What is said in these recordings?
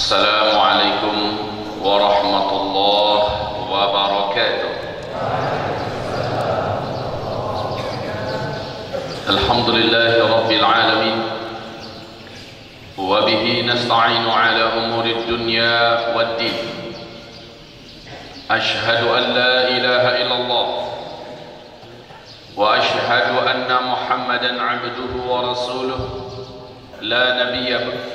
Assalamualaikum warahmatullahi wabarakatuh. Alhamdulillahi rabbil alamin, wa bihi nasta'inu ala umuri dunya waddin. Ashhadu an la ilaha illallah wa ashhadu anna Muhammadan abduhu wa rasuluh la nabiyya ba'dahu.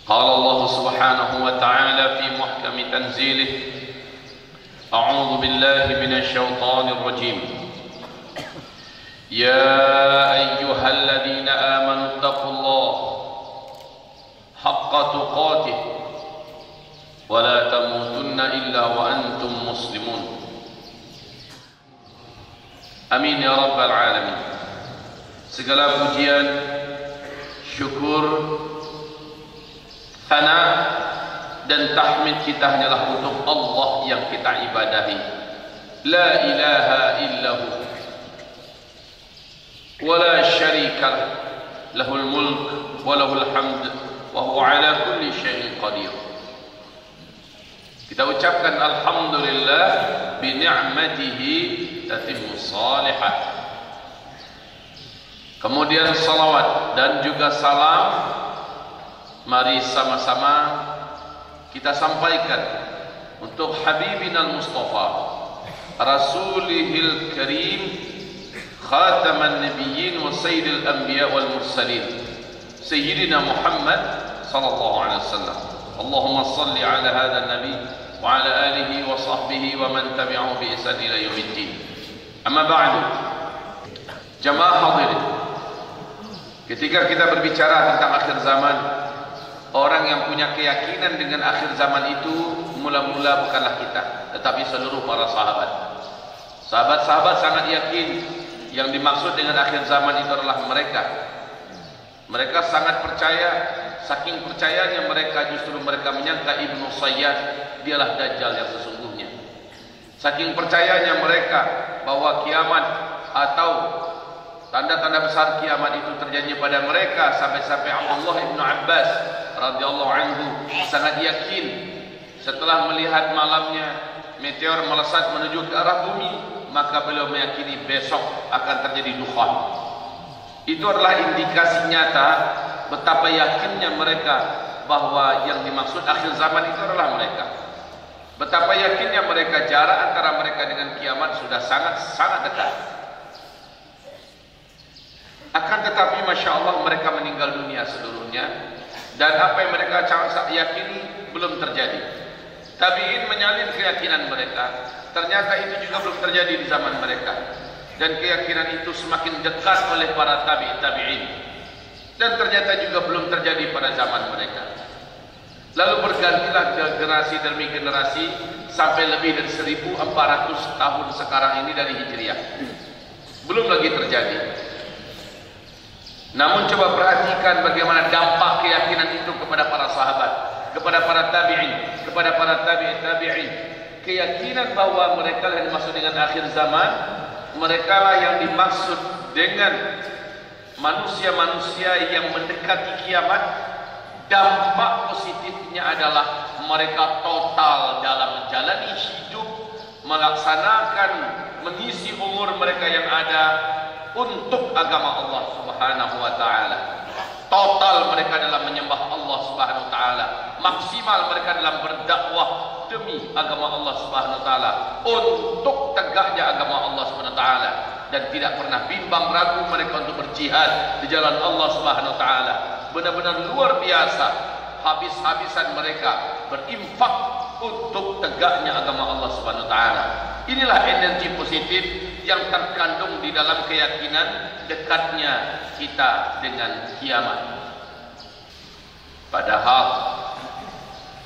قال الله سبحانه وتعالى في محكم تنزيله أعوذ بالله من الشيطان الرجيم يا أيها الذين آمنوا اتقوا الله حق تقاته ولا تموتن إلا وأنتم مسلمون Amin ya rabbal alamin. Segala pujian, syukur, Thana dan tahmid kita hanyalah untuk Allah yang kita ibadahi. La ilaha illahu wa la syarika lahul mulk wa lahul hamd wa huwa ala kulli syai'in qadir. Kita ucapkan alhamdulillah bi ni'matihi tatimmus shalihat. Kemudian salawat dan juga salam mari sama-sama kita sampaikan untuk Habibina Mustafa Rasulihil Karim Khataman Nabiyyin wa Sayyidil Anbiya wal Mursalin Sayyidina Muhammad sallallahu alaihi wasallam. Allahumma salli ala hadha nabi wa ala alihi wa sahbihi wa man tabi'ahu bi ihsan ila yaumiddin. Amma ba'du. Jamaah hadirin, ketika kita berbicara tentang akhir zaman, orang yang punya keyakinan dengan akhir zaman itu mula-mula bukanlah kita, tetapi seluruh para sahabat. Sahabat-sahabat sangat yakin yang dimaksud dengan akhir zaman itu adalah mereka. Mereka sangat percaya, saking percayanya mereka justru mereka menyangka Ibnu Sayyad dialah Dajjal yang sesungguhnya. Saking percayanya mereka bahwa kiamat atau tanda-tanda besar kiamat itu terjadinya pada mereka, sampai-sampai Abdullah ibnu Abbas radhiyallahu anhu sangat yakin setelah melihat malamnya meteor melesat menuju ke arah bumi, maka beliau meyakini besok akan terjadi dukhan. Itu adalah indikasi nyata betapa yakinnya mereka bahwa yang dimaksud akhir zaman itu adalah mereka. Betapa yakinnya mereka jarak antara mereka dengan kiamat sudah sangat dekat. Akan tetapi Masya Allah mereka meninggal dunia seluruhnya, dan apa yang mereka yakini belum terjadi. Tabi'in menyalin keyakinan mereka, ternyata itu juga belum terjadi di zaman mereka, dan keyakinan itu semakin dekat oleh para tabi'in, dan ternyata juga belum terjadi pada zaman mereka. Lalu bergantilah generasi demi generasi sampai lebih dari 1400 tahun sekarang ini dari Hijriah, belum lagi terjadi. Namun coba perhatikan bagaimana dampak keyakinan itu kepada para sahabat, kepada para tabi'in, kepada para tabi'in. Keyakinan bahwa mereka yang dimaksud dengan akhir zaman, mereka lah yang dimaksud dengan manusia-manusia yang mendekati kiamat. Dampak positifnya adalah mereka total dalam menjalani hidup, melaksanakan, mengisi umur mereka yang ada untuk agama Allah Subhanahu wa taala. Total mereka dalam menyembah Allah Subhanahu wa taala, maksimal mereka dalam berdakwah demi agama Allah Subhanahu wa taala, untuk tegaknya agama Allah Subhanahu wa taala, dan tidak pernah bimbang ragu mereka untuk berjihad di jalan Allah Subhanahu wa taala. Benar-benar luar biasa habis-habisan mereka berinfak untuk tegaknya agama Allah Subhanahu wa taala. Inilah energi positif yang terkandung di dalam keyakinan dekatnya kita dengan kiamat. Padahal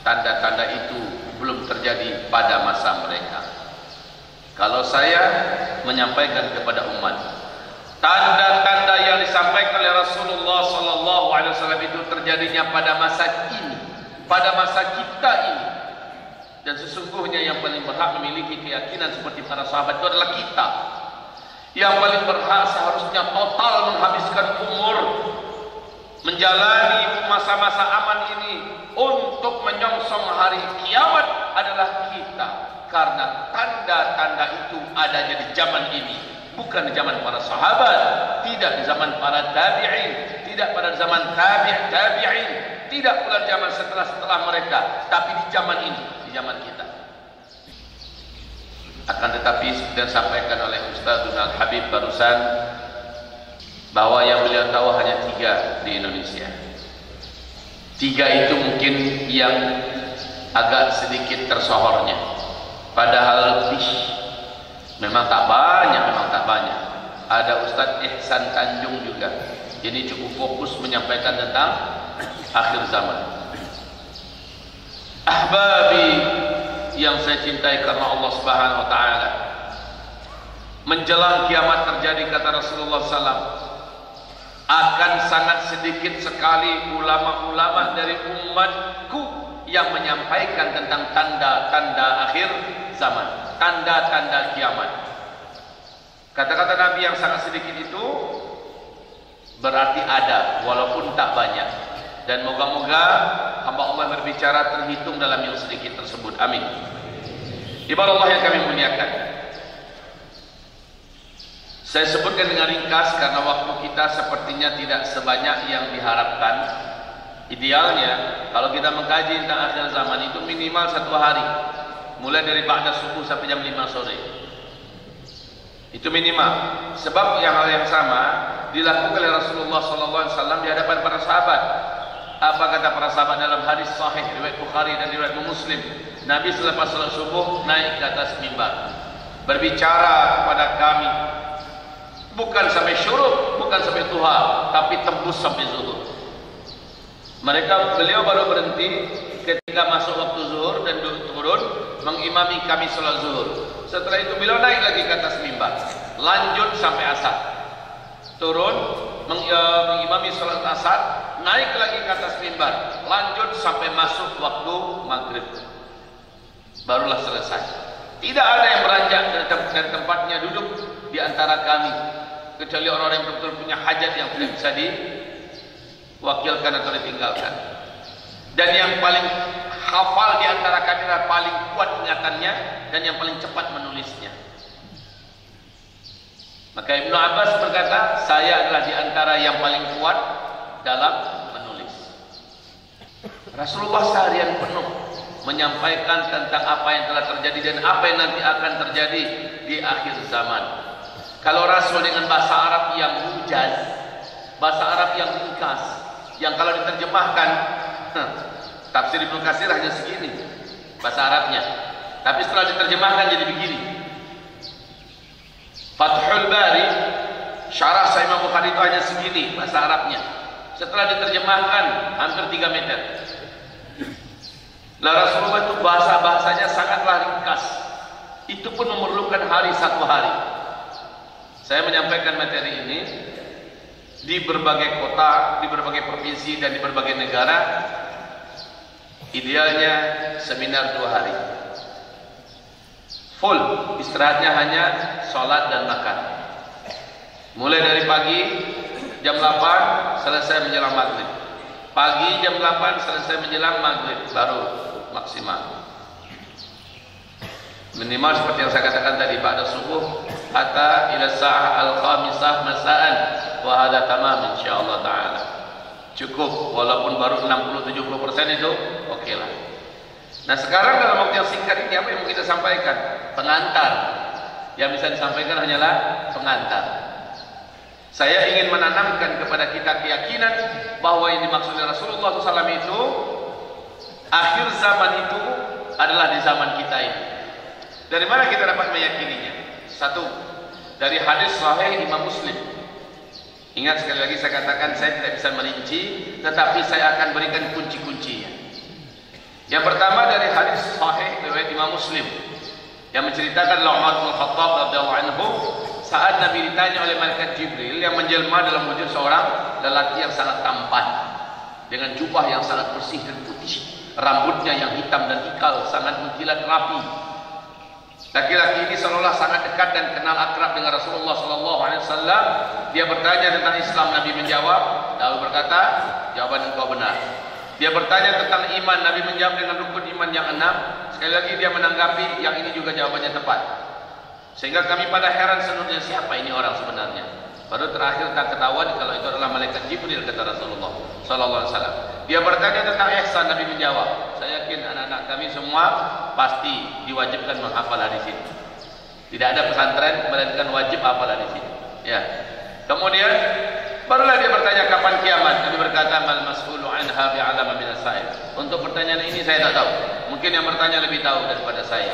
tanda-tanda itu belum terjadi pada masa mereka. Kalau saya menyampaikan kepada umat, tanda-tanda yang disampaikan oleh Rasulullah SAW itu terjadinya pada masa ini, pada masa kita ini. Dan sesungguhnya yang paling berhak memiliki keyakinan seperti para sahabat itu adalah kita. Yang paling berhak seharusnya total menghabiskan umur menjalani masa-masa aman ini untuk menyongsong hari kiamat adalah kita, karena tanda-tanda itu adanya di zaman ini, bukan di zaman para sahabat, tidak di zaman para tabi'in, tidak pada zaman tabi'in, tidak pula zaman setelah mereka, tapi di zaman ini, di zaman kita. Akan tetapi seperti yang disampaikan oleh Ustaz Dunal Habib barusan, bahwa yang beliau tahu hanya 3 di Indonesia. 3 itu mungkin yang agak sedikit tersohornya, padahal lebih memang tak banyak. Ada Ustadz Ihsan Tanjung juga, jadi cukup fokus menyampaikan tentang akhir zaman. Ahbabi yang saya cintai karena Allah Subhanahu wa taala, menjelang kiamat terjadi, kata Rasulullah SAW, akan sangat sedikit sekali ulama-ulama dari umatku yang menyampaikan tentang tanda-tanda akhir zaman, tanda-tanda kiamat. Kata-kata Nabi yang sangat sedikit itu berarti ada, walaupun tak banyak. Dan moga-moga hamba Allah berbicara terhitung dalam yang sedikit tersebut. Amin. Ibarat Allah yang kami muliakan, saya sebutkan dengan ringkas karena waktu kita sepertinya tidak sebanyak yang diharapkan. Idealnya kalau kita mengkaji tentang akhir zaman itu minimal 1 hari, mulai dari ba'da subuh sampai jam 5 sore. Itu minimal. Sebab hal yang sama dilakukan oleh Rasulullah SAW di hadapan para sahabat. Apa kata para sahabat dalam hadis sahih riwayat Bukhari dan riwayat Muslim? Nabi selepas salat subuh naik ke atas mimbar, berbicara kepada kami, bukan sampai syuruk, bukan sampai duha, tapi tembus sampai zuhur. Beliau baru berhenti ketika masuk waktu zuhur dan turun mengimami kami salat zuhur. Setelah itu beliau naik lagi ke atas mimbar, lanjut sampai asar, turun mengimami salat asar, naik lagi ke atas mimbar, lanjut sampai masuk waktu maghrib, barulah selesai. Tidak ada yang beranjak dari tempatnya duduk di antara kami, kecuali orang-orang yang betul-betul punya hajat yang tidak bisa diwakilkan atau ditinggalkan. Dan yang paling hafal di antara kami adalah paling kuat ingatannya dan yang paling cepat menulisnya. Maka Ibnu Abbas berkata, saya adalah di antara yang paling kuat dalam menulis. Rasulullah seharian penuh menyampaikan tentang apa yang telah terjadi dan apa yang nanti akan terjadi di akhir zaman. Kalau Rasul dengan bahasa Arab yang mujaz, bahasa Arab yang ringkas, yang kalau diterjemahkan, tafsir Ibnu Katsir hanya segini bahasa Arabnya, tapi setelah diterjemahkan jadi begini. Fathul Bari, syarah Sahih Imam Bukhari itu hanya segini bahasa Arabnya. Setelah diterjemahkan hampir 3 meter. Lah Rasulullah itu bahasanya sangatlah ringkas. Itu pun memerlukan 1 hari. Saya menyampaikan materi ini di berbagai kota, di berbagai provinsi dan di berbagai negara. Idealnya seminar 2 hari. Full, istirahatnya hanya sholat dan makan. Mulai dari pagi jam 8 selesai menjelang maghrib. Pagi jam 8 selesai menjelang maghrib, baru maksimal. Minimal seperti yang saya katakan tadi, pada subuh hatta ila sa'ah al-khamisah masa'an, wa hadha tamam insyaallah taala. Cukup, walaupun baru 60-70% itu oke lah. Nah sekarang dalam waktu yang singkat ini apa yang mau kita sampaikan? Pengantar. Yang bisa disampaikan hanyalah pengantar. Saya ingin menanamkan kepada kita keyakinan bahwa yang dimaksud Rasulullah SAW itu akhir zaman itu adalah di zaman kita ini. Dari mana kita dapat meyakininya? 1, dari hadis sahih Imam Muslim. Ingat sekali lagi saya katakan saya tidak bisa merinci, tetapi saya akan berikan kunci-kuncinya. Yang pertama dari hadis sahih riwayat Imam Muslim yang menceritakan Umar bin Khattab radhiyallahu anhu saat Nabi ditanya oleh malaikat Jibril yang menjelma dalam wujud seorang lelaki yang sangat tampan dengan jubah yang sangat bersih dan putih, rambutnya yang hitam dan ikal sangat mengkilat rapi. Laki-laki ini seolah sangat dekat dan kenal akrab dengan Rasulullah SAW. Dia bertanya tentang Islam, Nabi menjawab, lalu berkata, jawaban engkau benar. Dia bertanya tentang iman, Nabi menjawab dengan rukun iman yang 6. Sekali lagi dia menanggapi yang ini juga jawabannya tepat. Sehingga kami pada heran seluruhnya, siapa ini orang sebenarnya? Baru terakhir tak ketahuan kalau itu adalah malaikat Jibril, kata Rasulullah sallallahu alaihi wasallam. Dia bertanya tentang ihsan, Nabi menjawab, saya yakin anak-anak kami semua pasti diwajibkan menghafal hadis ini. Tidak ada pesantren melainkan wajib hafal hadis ini. Ya. Kemudian barulah dia bertanya kapan kiamat. Nabi berkata, mal mas'ulu anha bi'alama minas sa'il. Untuk pertanyaan ini saya tak tahu. Mungkin yang bertanya lebih tahu daripada saya.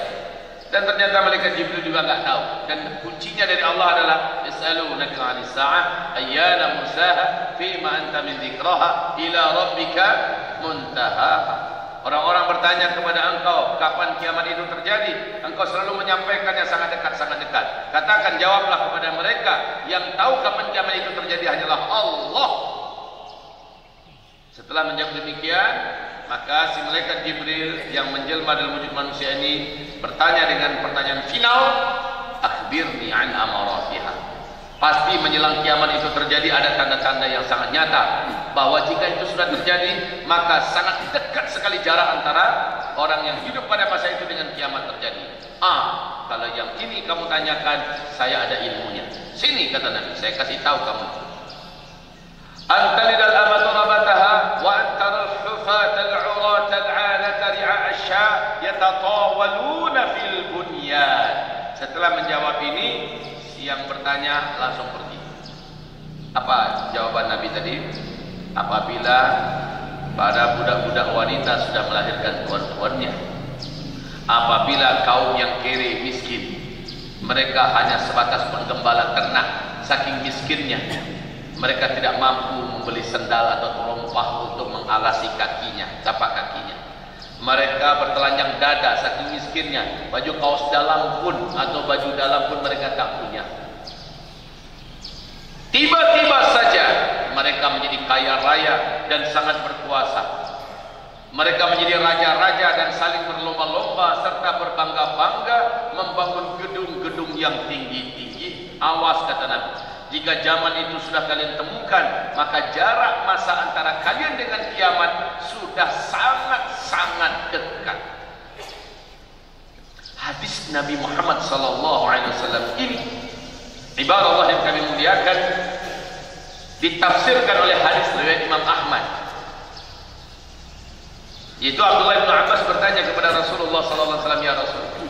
Dan ternyata malaikat Jibril juga enggak tahu. Dan kuncinya dari Allah adalah yas'alunaka 'anis sa'ah ayyana mursaha fima anta min dzikraha ila rabbika muntahaha. Orang-orang bertanya kepada engkau kapan kiamat itu terjadi, engkau selalu menyampaikannya sangat dekat, sangat dekat. Katakan, jawablah kepada mereka, yang tahu kapan kiamat itu terjadi hanyalah Allah. Setelah menjawab demikian, maka si malaikat Jibril yang menjelma dalam wujud manusia ini bertanya dengan pertanyaan final, akhbirni an amaratiha. Pasti menjelang kiamat itu terjadi ada tanda-tanda yang sangat nyata, bahwa jika itu sudah terjadi maka sangat dekat sekali jarak antara orang yang hidup pada masa itu dengan kiamat terjadi. Kalau yang ini kamu tanyakan, saya ada ilmunya. Sini, kata Nabi, saya kasih tahu kamu. Antalidal amatu rabataha wa antaral hufatal uratal alata ri'a asya yatatawaluna fil bunyan. Setelah menjawab ini, yang bertanya langsung pergi. Apa jawaban Nabi tadi? Apabila para budak-budak wanita sudah melahirkan tuan-tuannya, apabila kaum yang kere miskin, mereka hanya sebatas penggembala ternak, saking miskinnya mereka tidak mampu membeli sendal atau terompah untuk mengalasi kakinya, tapak kakinya. Mereka bertelanjang dada saking miskinnya, baju kaos dalam pun atau baju dalam pun mereka tak punya. Tiba-tiba saja mereka menjadi kaya raya dan sangat berkuasa. Mereka menjadi raja-raja dan saling berlomba-lomba serta berbangga-bangga membangun gedung-gedung yang tinggi-tinggi. Awas, kata Nabi, jika zaman itu sudah kalian temukan, maka jarak masa antara kalian dengan kiamat sudah sangat-sangat dekat. Hadis Nabi Muhammad SAW ini, ibarat Allah yang kami muliakan, ditafsirkan oleh hadis riwayat Imam Ahmad. Yaitu Abdullah bin Abbas bertanya kepada Rasulullah SAW, ya Rasul,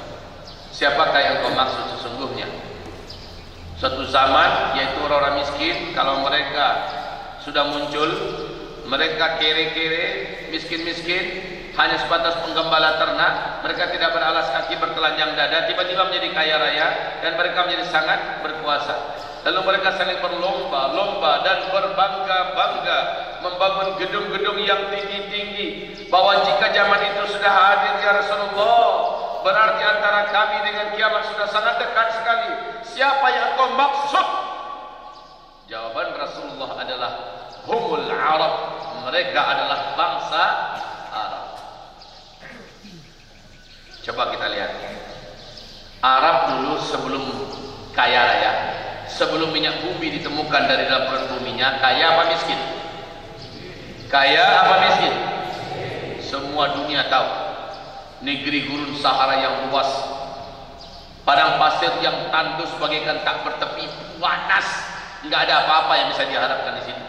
siapakah yang kau maksud sesungguhnya? Suatu zaman, yaitu orang-orang miskin, kalau mereka sudah muncul, mereka kere-kere, miskin-miskin, hanya sebatas penggembala ternak, mereka tidak beralas kaki, bertelanjang dada, tiba-tiba menjadi kaya raya, dan mereka menjadi sangat berkuasa. Lalu mereka saling berlomba-lomba dan berbangga-bangga membangun gedung-gedung yang tinggi-tinggi, bahwa jika zaman itu sudah hadir, ya Rasulullah, berarti antara kami dengan kiamat sudah sangat dekat sekali. Siapa yang kau maksud? Jawaban Rasulullah adalah humul Arab. Mereka adalah bangsa Arab. Coba kita lihat. Arab dulu sebelum kaya raya, sebelum minyak bumi ditemukan dari dalam perut buminya, kaya apa miskin? Kaya apa miskin? Semua dunia tahu. Negeri gurun Sahara yang luas, padang pasir yang tandus bagaikan tak bertepi, panas, enggak ada apa-apa yang bisa diharapkan di sini.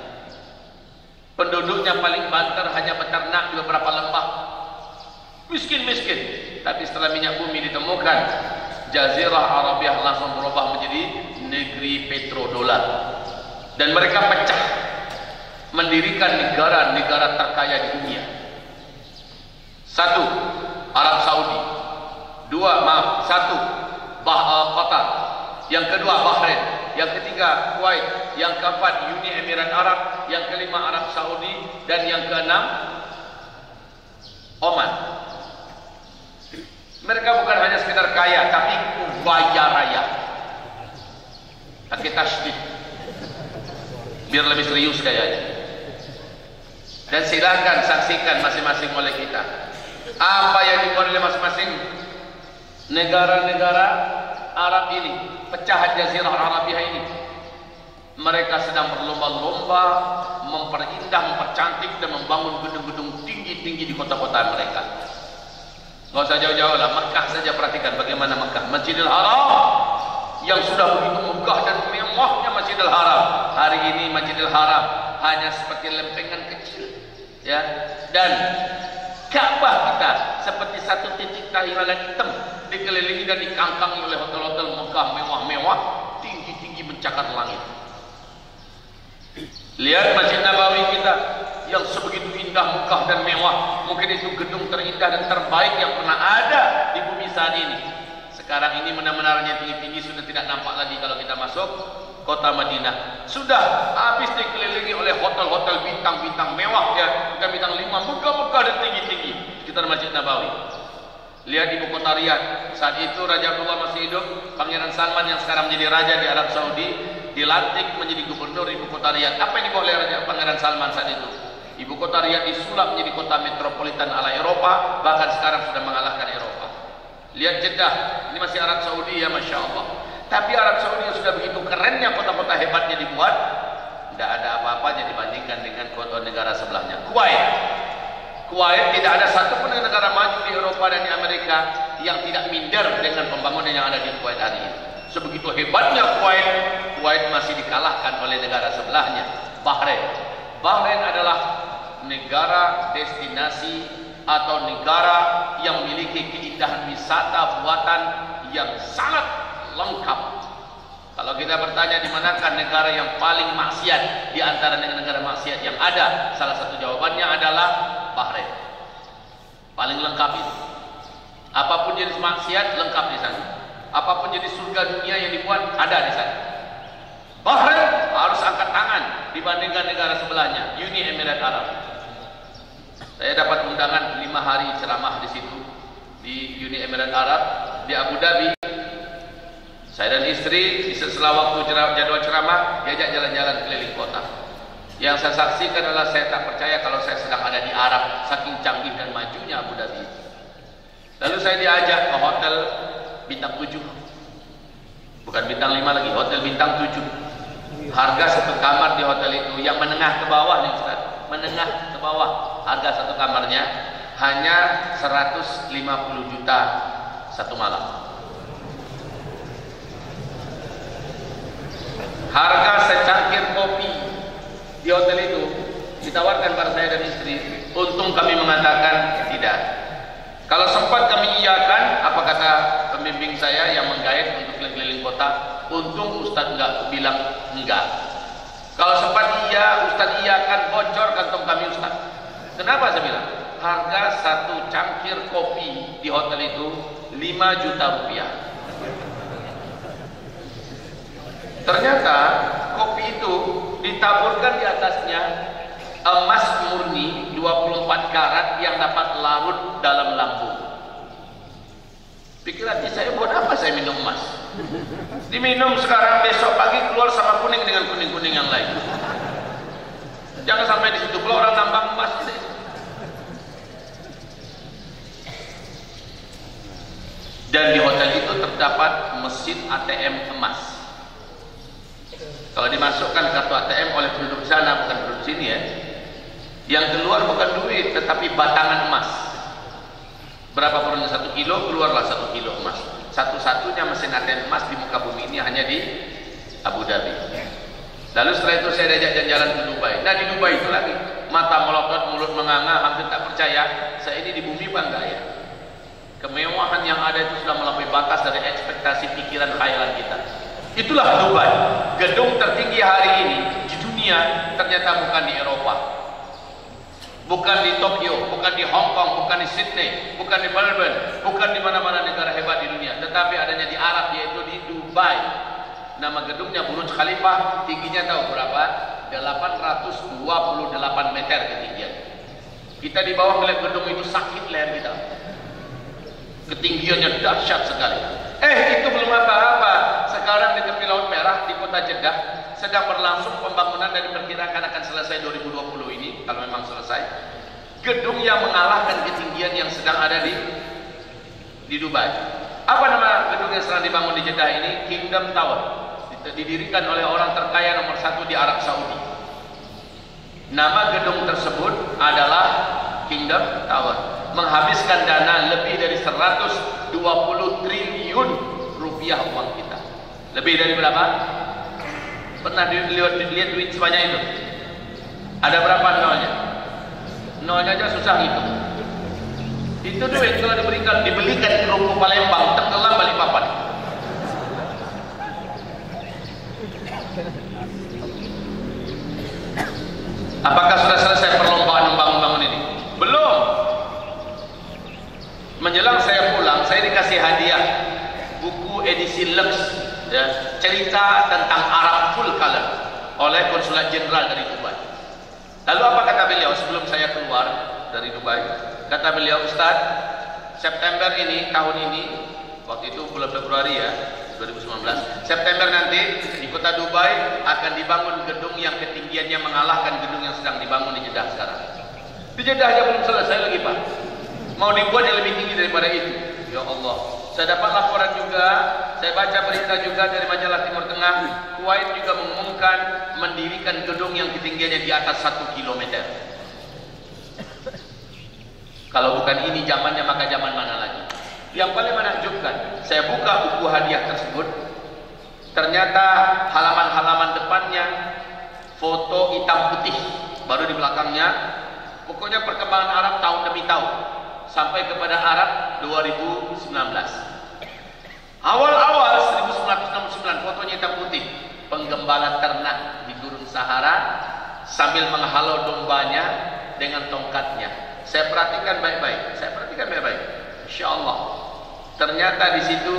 Penduduknya paling banter, hanya beternak di beberapa lembah. Miskin-miskin. Tapi setelah minyak bumi ditemukan, Jazirah Arabiah langsung berubah menjadi negeri petrodolar. Dan mereka pecah, mendirikan negara-negara terkaya di dunia. Satu, Arab Saudi. Satu, Qatar. Yang kedua, Bahrain. Yang ketiga, Kuwait. Yang keempat, Uni Emirat Arab. Yang kelima, Arab Saudi. Dan yang keenam, Oman. Mereka bukan hanya sekedar kaya, tapi kaya raya. Pakai tasydid, biar lebih serius kayaknya. Dan silakan saksikan masing-masing oleh kita apa yang dibuat oleh masing-masing negara-negara Arab ini, pecahan Jazirah Arabiah ini. Mereka sedang berlomba-lomba memperindah, mempercantik dan membangun gedung-gedung tinggi-tinggi di kota-kota mereka. Nggak usah jauh-jauh lah, Mekah saja perhatikan bagaimana Mekah, Masjidil Haram yang sudah begitu megah dan mewahnya Masjidil Haram. Hari ini Masjidil Haram hanya seperti lempengan kecil, ya. Dan Ka'bah kita seperti satu titik tahiran hitam, dikelilingi dan dikangkangi oleh hotel-hotel megah mewah-mewah, tinggi-tinggi mencakar langit. Lihat Masjid Nabawi kita yang sebegitu indah, megah dan mewah. Mungkin itu gedung terindah dan terbaik yang pernah ada di bumi saat ini. Sekarang ini menara-menaranya tinggi-tinggi sudah tidak nampak lagi kalau kita masuk kota Madinah. Sudah habis dikelilingi oleh hotel-hotel bintang-bintang mewah, ya, bintang 5, megah-megah dan tinggi-tinggi sekitar Masjid Nabawi. Lihat ibu kota Riyadh. Saat itu Raja Abdullah masih hidup. Pangeran Salman yang sekarang menjadi raja di Arab Saudi dilantik menjadi gubernur ibu kota Riyadh. Apa yang dibawa oleh Raja Pangeran Salman saat itu? Ibu kota Riyadh disulap menjadi kota metropolitan ala Eropa, bahkan sekarang sudah mengalahkan Eropa. Lihat Jeddah, ini masih Arab Saudi, ya, Masya Allah. Tapi Arab Saudi yang sudah begitu kerennya, kota-kota hebatnya dibuat, tidak ada apa-apanya dibandingkan dengan kota negara sebelahnya. Kuwait tidak ada satupun negara maju di Eropa dan di Amerika yang tidak minder dengan pembangunan yang ada di Kuwait hari ini. Sebegitu hebatnya Kuwait masih dikalahkan oleh negara sebelahnya, Bahrain. Bahrain adalah negara destinasi atau negara yang memiliki keindahan wisata buatan yang sangat lengkap. Kalau kita bertanya di manakah negara yang paling maksiat di antara negara maksiat yang ada, salah satu jawabannya adalah Bahrain. Paling lengkap itu. Apapun jenis maksiat lengkap di sana. Apapun jenis surga dunia yang dibuat ada di sana. Bahrain harus angkat tangan dibandingkan negara sebelahnya, Uni Emirat Arab. Saya dapat undangan 5 hari ceramah di situ, di Uni Emirat Arab, di Abu Dhabi. Saya dan istri setelah waktu jadwal ceramah diajak jalan-jalan keliling kota. Yang saya saksikan adalah saya tak percaya kalau saya sedang ada di Arab, saking canggih dan majunya Abu Dhabi. Lalu saya diajak ke hotel bintang 7, bukan bintang 5 lagi, hotel bintang 7. Harga satu kamar di hotel itu yang menengah ke bawah nih Ustaz, menengah ke bawah, harga satu kamarnya hanya 150 juta satu malam. Harga secangkir kopi di hotel itu ditawarkan pada saya dan istri. Untung kami mengatakan tidak. Kalau sempat kami iyakan, apa kata pembimbing saya yang menggait untuk keliling-keliling kota, untung Ustadz enggak bilang enggak. Kalau sempat iya, Ustadz iyakan, bocor kantong kami Ustadz. Kenapa saya bilang? Harga satu cangkir kopi di hotel itu 5 juta rupiah. Ternyata kopi itu ditaburkan di atasnya emas murni 24 karat yang dapat larut dalam lambung. Pikir hati saya, buat apa saya minum emas? Diminum sekarang, besok pagi keluar sama kuning dengan kuning-kuning yang lain. Jangan sampai di situ, kalau orang nambang emas. Dan di hotel itu terdapat mesin ATM emas. Kalau dimasukkan kartu ATM oleh penduduk sana, bukan penduduk sini ya, yang keluar bukan duit tetapi batangan emas. Berapa kurangnya 1 kilo, keluarlah 1 kilo emas. Satu-satunya mesin ATM emas di muka bumi ini hanya di Abu Dhabi. Lalu setelah itu saya diajak jalan-jalan ke Dubai. Nah di Dubai itu lagi, mata melotot, mulut menganga, hampir tak percaya saya ini di bumi bangga ya. Kemewahan yang ada itu sudah melampaui batas dari ekspektasi pikiran khayalan kita. Itulah Dubai, gedung tertinggi hari ini di dunia ternyata bukan di Eropa, bukan di Tokyo, bukan di Hong Kong, bukan di Sydney, bukan di Melbourne, bukan di mana-mana negara hebat di dunia, tetapi adanya di Arab, yaitu di Dubai. Nama gedungnya Burj Khalifa, tingginya tahu berapa? 828 meter ketinggian. Kita di bawah melihat gedung itu sakit leher kita. Ketinggiannya dahsyat sekali. Itu belum apa-apa. Sekarang di tepi Laut Merah di kota Jeddah sedang berlangsung pembangunan dan diperkirakan akan selesai 2020 ini, kalau memang selesai. Gedung yang mengalahkan ketinggian yang sedang ada di Dubai. Apa nama gedung yang sedang dibangun di Jeddah ini? Kingdom Tower. didirikan oleh orang terkaya nomor 1 di Arab Saudi. Nama gedung tersebut adalah Kingdom Tower. Menghabiskan dana lebih dari 120 triliun rupiah uang kita. Lebih dari berapa? Pernah lihat duit sebanyak itu? Ada berapa nolnya? Nolnya aja susah gitu. Itu duit kalau dibelikan ke Ruko Palembang, tenggelam Balikpapan. Apakah sudah selesai perlombaan membangun ini? Belum. Menjelang saya pulang, saya dikasih hadiah buku edisi Lux, ya, cerita tentang Arab full color oleh Konsulat Jenderal dari Dubai. Lalu apa kata beliau sebelum saya keluar dari Dubai? Kata beliau, Ustaz, September ini, tahun ini, waktu itu bulan Februari ya, 2019, September nanti di kota Dubai akan dibangun gedung yang ketinggiannya mengalahkan gedung yang sedang dibangun di Jeddah sekarang. Di Jeddah aja belum selesai lagi Pak, mau dibuat yang lebih tinggi daripada itu. Ya Allah, saya dapat laporan juga, saya baca berita juga dari majalah Timur Tengah, Kuwait juga mengumumkan mendirikan gedung yang ketinggiannya di atas 1 kilometer. Kalau bukan ini zamannya, maka zaman mana lagi? Yang paling menakjubkan, saya buka buku hadiah tersebut, ternyata halaman-halaman depannya foto hitam putih, baru di belakangnya pokoknya perkembangan Arab tahun demi tahun sampai kepada Arab 2019. Awal-awal 1969 fotonya hitam putih, penggembala ternak di gurun Sahara sambil menghalau dombanya dengan tongkatnya. Saya perhatikan baik-baik, Insya Allah. Ternyata di situ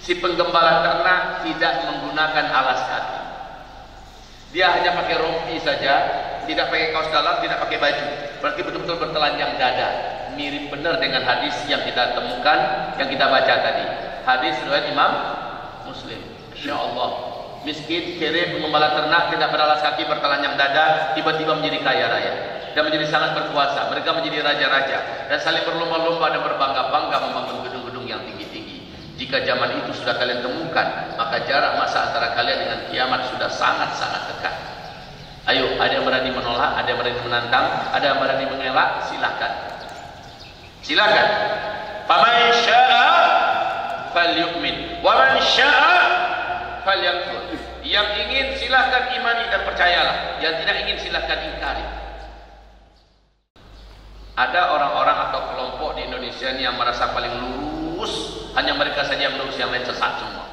si penggembala ternak tidak menggunakan alas kaki. Dia hanya pakai rompi saja, tidak pakai kaos dalam, tidak pakai baju. Berarti betul-betul bertelanjang dada. Mirip benar dengan hadis yang kita temukan, yang kita baca tadi. Hadis riwayat Imam Muslim. Insya Allah. Miskin, kere, penggembala ternak, tidak beralas kaki, bertelanjang dada, tiba-tiba menjadi kaya raya dan menjadi sangat berkuasa. Mereka menjadi raja-raja dan saling berlomba-lomba dan berbangga-bangga membangun gedung-gedung yang tinggi-tinggi. Jika zaman itu sudah kalian temukan, maka jarak masa antara kalian dengan kiamat sudah sangat-sangat dekat. Ayo, ada yang berani menolak, ada yang berani menantang, ada yang berani mengelak, silakan. Silakan. Faman syaa falyu'min, wa man syaa falyakfur. Yang ingin silahkan imani dan percayalah, yang tidak ingin silahkan ingkari. Ada orang-orang atau kelompok di Indonesia ini yang merasa paling lurus, hanya mereka saja yang lurus, yang lain sesat semua.